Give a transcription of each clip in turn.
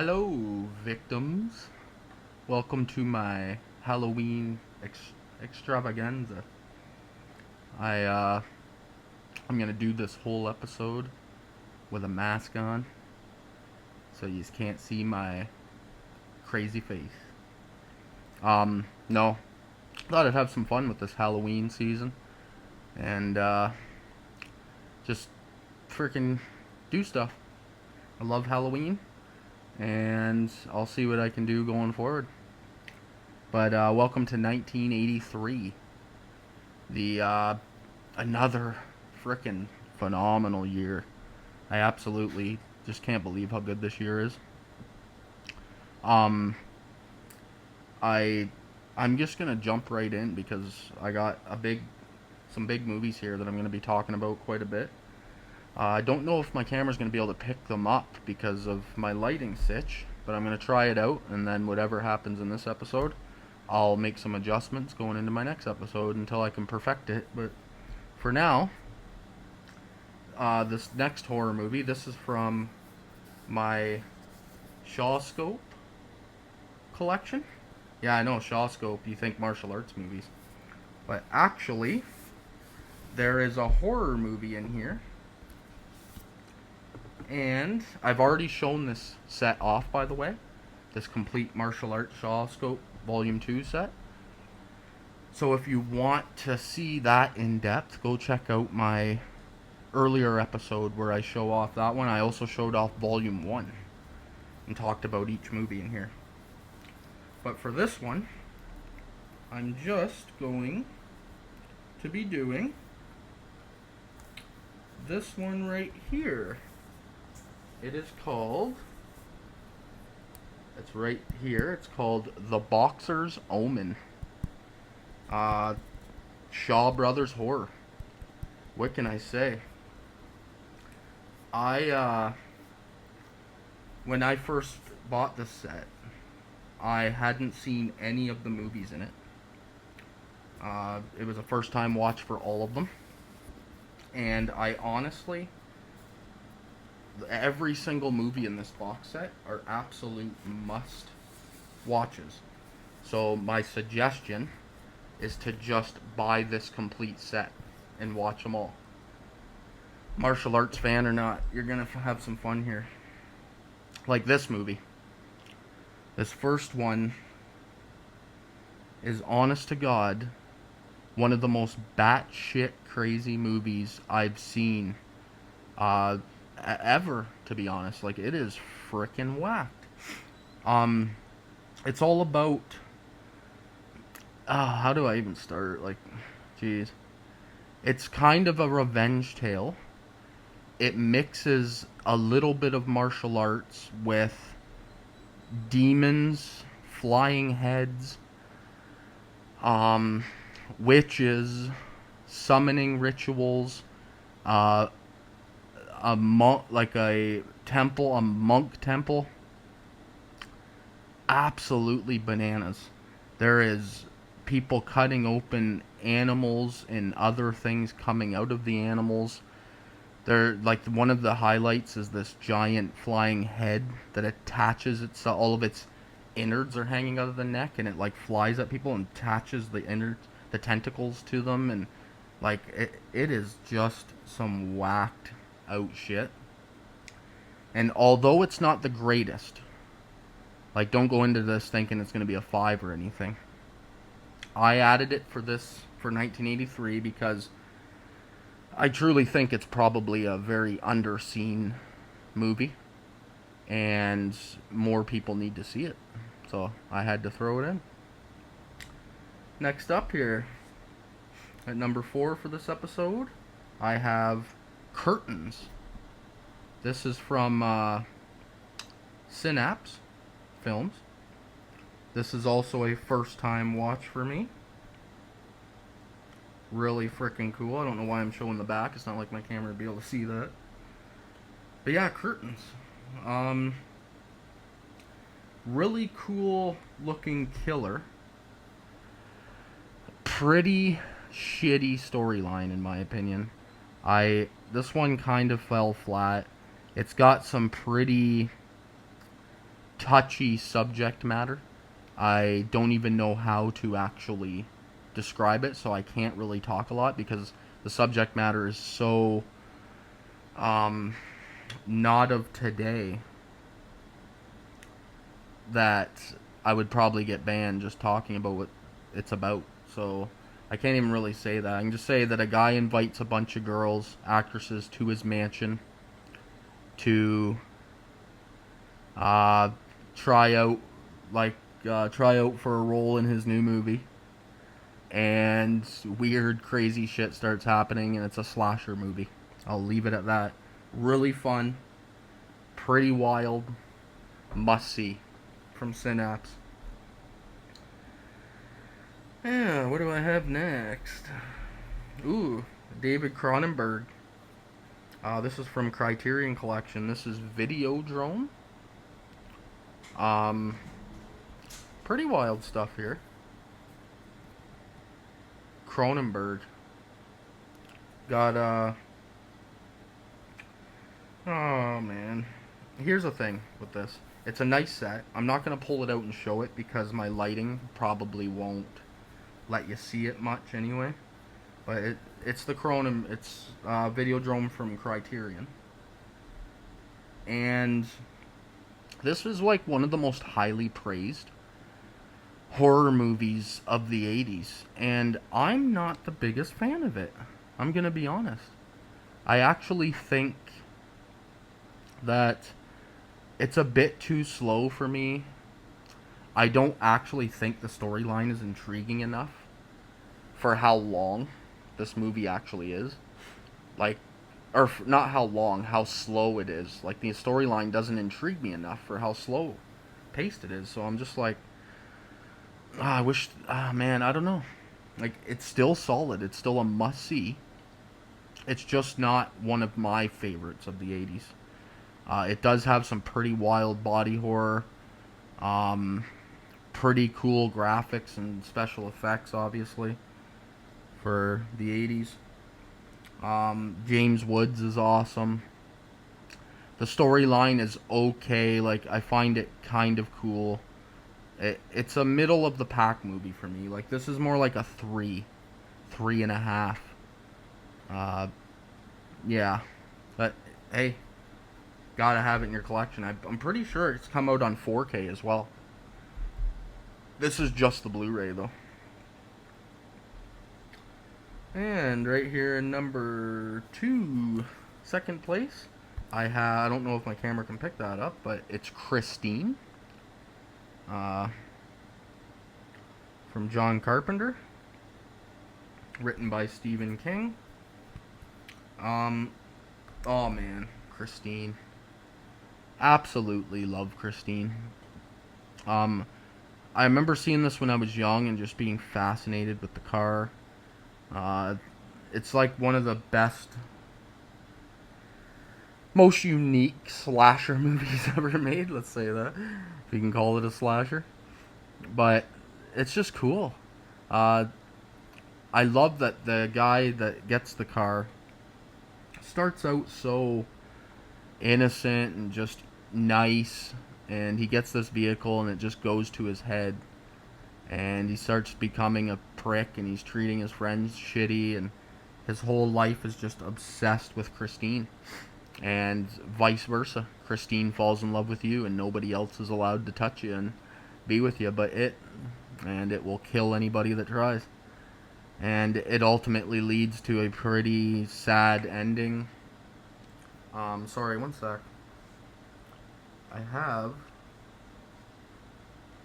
Hello, victims. Welcome to my Halloween extravaganza. I I'm gonna do this whole episode with a mask on, so you can't see my crazy face. No, thought I'd have some fun with this Halloween season, and just freaking do stuff. I love Halloween, and I'll see what I can do going forward. But welcome to 1983, the another freaking phenomenal year. I absolutely just can't believe how good this year is. Um, I I'm just gonna jump right in because I got some big movies here that I'm gonna be talking about quite a bit. I don't know if my camera's gonna be able to pick them up because of my lighting sitch, but I'm gonna try it out, and then whatever happens in this episode, I'll make some adjustments going into my next episode until I can perfect it. But for now, this next horror movie, this is from my Shawscope collection. Yeah, I know, Shawscope, you think martial arts movies. But actually, there is a horror movie in here. And I've already shown this set off, by the way. This complete martial arts Shawscope Volume 2 set. So if you want to see that in depth, go check out my earlier episode where I show off that one. I also showed off Volume 1 and talked about each movie in here. But for this one, I'm just going to be doing this one right here. It is called, it's right here, it's called The Boxer's Omen. Shaw Brothers Horror. What can I say? When I first bought this set, I hadn't seen any of the movies in it. It was a first time watch for all of them. And I honestly, every single movie in this box set are absolute must watches. So my suggestion is to just buy this complete set and watch them all. Martial arts fan or not, you're gonna have some fun here. Like this movie. This first one is, honest to God, one of the most batshit crazy movies I've seen ever, to be honest. Like, it is freaking whacked. It's all about. How do I even start? Like, jeez. It's kind of a revenge tale. It mixes a little bit of martial arts with demons, flying heads, witches, summoning rituals, a monk, like a temple, a monk temple. Absolutely bananas. There is people cutting open animals and other things coming out of the animals. They're like, one of the highlights is this giant flying head that attaches itself. All of its innards are hanging out of the neck, and it like flies at people and attaches the innards, the tentacles to them, and like it is just some whacked out shit. And although it's not the greatest, like, don't go into this thinking it's going to be a 5 or anything. I added it for 1983 because I truly think it's probably a very underseen movie, and more people need to see it. So I had to throw it in. Next up here, at number 4 for this episode, I have Curtains. This is from Synapse Films. This is also a first time watch for me. Really freaking cool. I don't know why I'm showing the back. It's not like my camera would be able to see that. But yeah, Curtains. Really cool looking killer. Pretty shitty storyline in my opinion. This one kind of fell flat. It's got some pretty touchy subject matter. I don't even know how to actually describe it, so I can't really talk a lot because the subject matter is so not of today that I would probably get banned just talking about what it's about. So I can't even really say that. I can just say that a guy invites a bunch of girls, actresses, to his mansion to uh, try out, try out for a role in his new movie. And weird, crazy shit starts happening, and it's a slasher movie. I'll leave it at that. Really fun, pretty wild, must see from Synapse. Yeah, what do I have next? Ooh, David Cronenberg. This is from Criterion Collection. This is Videodrome. Um, Pretty wild stuff here. Cronenberg. Got, oh, man. Here's the thing with this. It's a nice set. I'm not going to pull it out and show it because my lighting probably won't let you see it much anyway. But it's the Videodrome from Criterion. And this is like one of the most highly praised horror movies of the 80s. And I'm not the biggest fan of it. I'm going to be honest. I actually think that it's a bit too slow for me. I don't actually think the storyline is intriguing enough for how long this movie actually is. Like, or not how long, how slow it is. Like, the storyline doesn't intrigue me enough for how slow paced it is. So I'm just like, I wish, man, I don't know. Like, it's still solid. It's still a must-see. It's just not one of my favorites of the 80s. It does have some pretty wild body horror. Pretty cool graphics and special effects, obviously, for the 80s. James Woods is awesome. The storyline is okay. Like, I find it kind of cool. It's a middle of the pack movie for me. Like, this is more like a 3.5. Yeah. But, hey, gotta have it in your collection. I'm pretty sure it's come out on 4K as well. This is just the Blu-ray, though. And right here in number 2, second place, I don't know if my camera can pick that up, but it's Christine. From John Carpenter. Written by Stephen King. Oh man, Christine. Absolutely love Christine. I remember seeing this when I was young and just being fascinated with the car. It's like one of the best, most unique slasher movies ever made. Let's say that, if you can call it a slasher. But it's just cool. I love that the guy that gets the car starts out so innocent and just nice, and he gets this vehicle and it just goes to his head, and he starts becoming a prick, and he's treating his friends shitty, and his whole life is just obsessed with Christine, and vice versa. Christine falls in love with you, and nobody else is allowed to touch you and be with you but it, and it will kill anybody that tries. And it ultimately leads to a pretty sad ending. Sorry, one sec. I have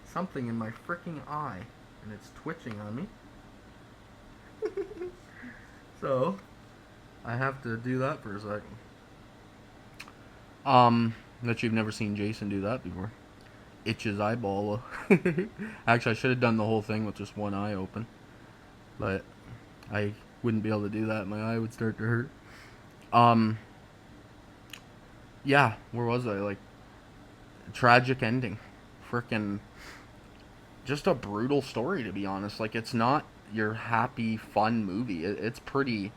something in my freaking eye, and it's twitching on me. So, I have to do that for a second. That you've never seen Jason do that before. Itch his eyeball. Actually, I should have done the whole thing with just one eye open. But I wouldn't be able to do that. My eye would start to hurt. Yeah, where was I? Like, tragic ending. Frickin' just a brutal story, to be honest. Like, it's not your happy, fun movie. It's pretty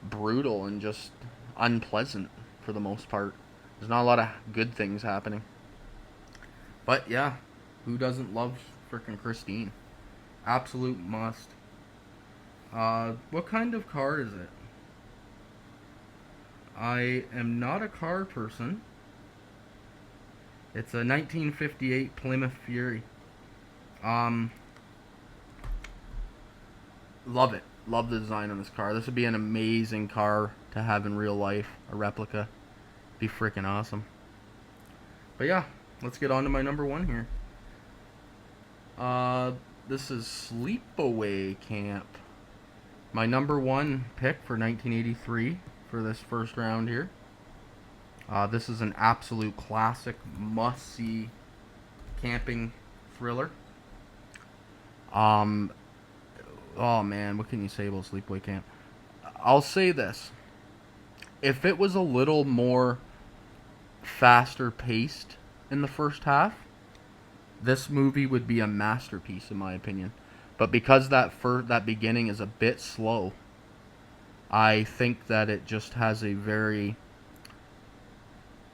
brutal and just unpleasant for the most part. There's not a lot of good things happening. But yeah, who doesn't love frickin' Christine? Absolute must. What kind of car is it? I am not a car person. It's a 1958 Plymouth Fury. Um, love it. Love the design on this car. This would be an amazing car to have in real life. A replica. Be freaking awesome. But yeah, let's get on to my number one here. This is Sleepaway Camp. My number one pick for 1983 for this first round here. This is an absolute classic, must-see camping thriller. Um, oh man, what can you say about Sleepaway Camp? I'll say this: if it was a little more faster paced in the first half, this movie would be a masterpiece in my opinion. But because that beginning is a bit slow, I think that it just has a very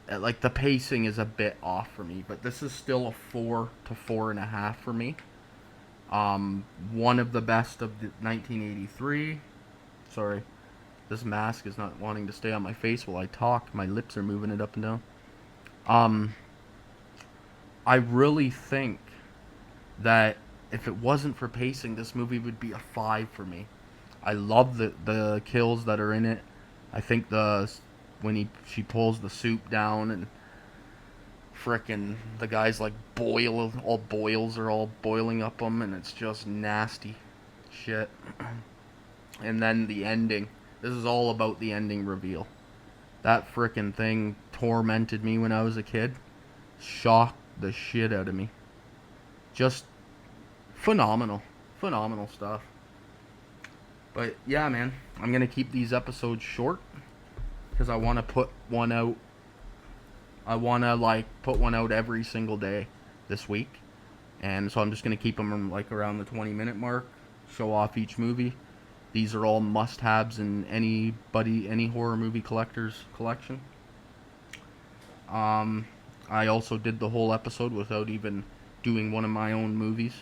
like the pacing is a bit off for me. But this is still a 4 to 4.5 for me. One of the best of the 1983. Sorry, this mask is not wanting to stay on my face while I talk. My lips are moving it up and down. I really think that if it wasn't for pacing, this movie would be a 5 for me. I love the kills that are in it. I think when she pulls the soup down and frickin' the guy's like all boils are all boiling up him, and it's just nasty shit. And then the ending. This is all about the ending reveal. That frickin' thing tormented me when I was a kid. Shocked the shit out of me. Just phenomenal. Phenomenal stuff. But yeah, man, I'm going to keep these episodes short because I want to put one out. I want to put one out every single day this week. And so I'm just going to keep them around the 20-minute mark, show off each movie. These are all must-haves in any horror movie collector's collection. I also did the whole episode without even doing one of my own movies.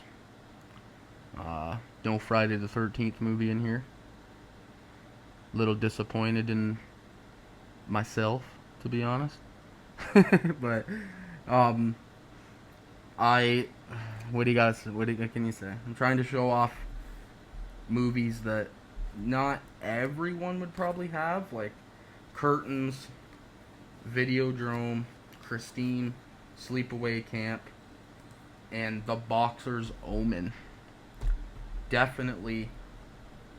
No Friday the 13th movie in here. Little disappointed in myself, to be honest. But what can you say? I'm trying to show off movies that not everyone would probably have, like Curtains, Videodrome, Christine, Sleepaway Camp, and The Boxer's Omen. Definitely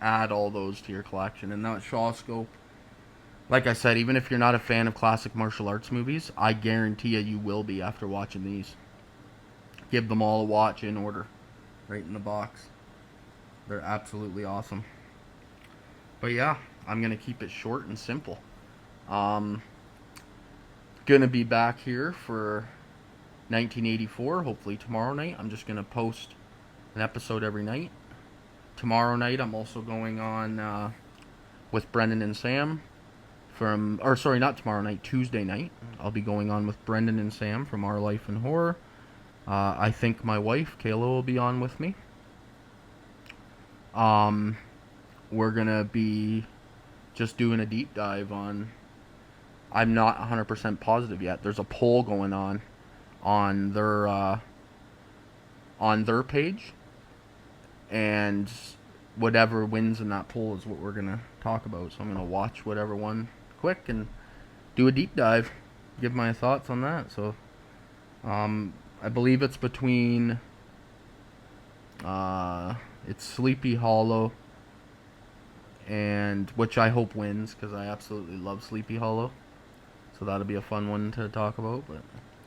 add all those to your collection. And that Shawscope, like I said, even if you're not a fan of classic martial arts movies, I guarantee you will be after watching these. Give them all a watch in order, right in the box. They're absolutely awesome. But yeah, I'm going to keep it short and simple. Gonna be back here for 1984, hopefully tomorrow night. I'm just gonna post an episode every night. Tomorrow night I'm also going on with Brendan and Sam not tomorrow night, Tuesday night. I'll be going on with Brendan and Sam from Our Life in Horror. I think my wife, Kayla, will be on with me. We're gonna be just doing a deep dive on... I'm not 100% positive yet. There's a poll going on their page, and whatever wins in that poll is what we're gonna talk about. So I'm gonna watch whatever one quick and do a deep dive, give my thoughts on that. So I believe it's between it's Sleepy Hollow, and which I hope wins because I absolutely love Sleepy Hollow. So that'll be a fun one to talk about.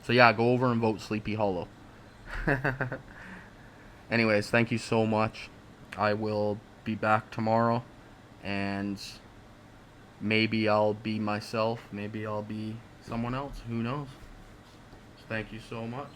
So yeah, go over and vote Sleepy Hollow. Anyways, thank you so much. I will be back tomorrow, and maybe I'll be myself. Maybe I'll be someone else. Who knows? So thank you so much.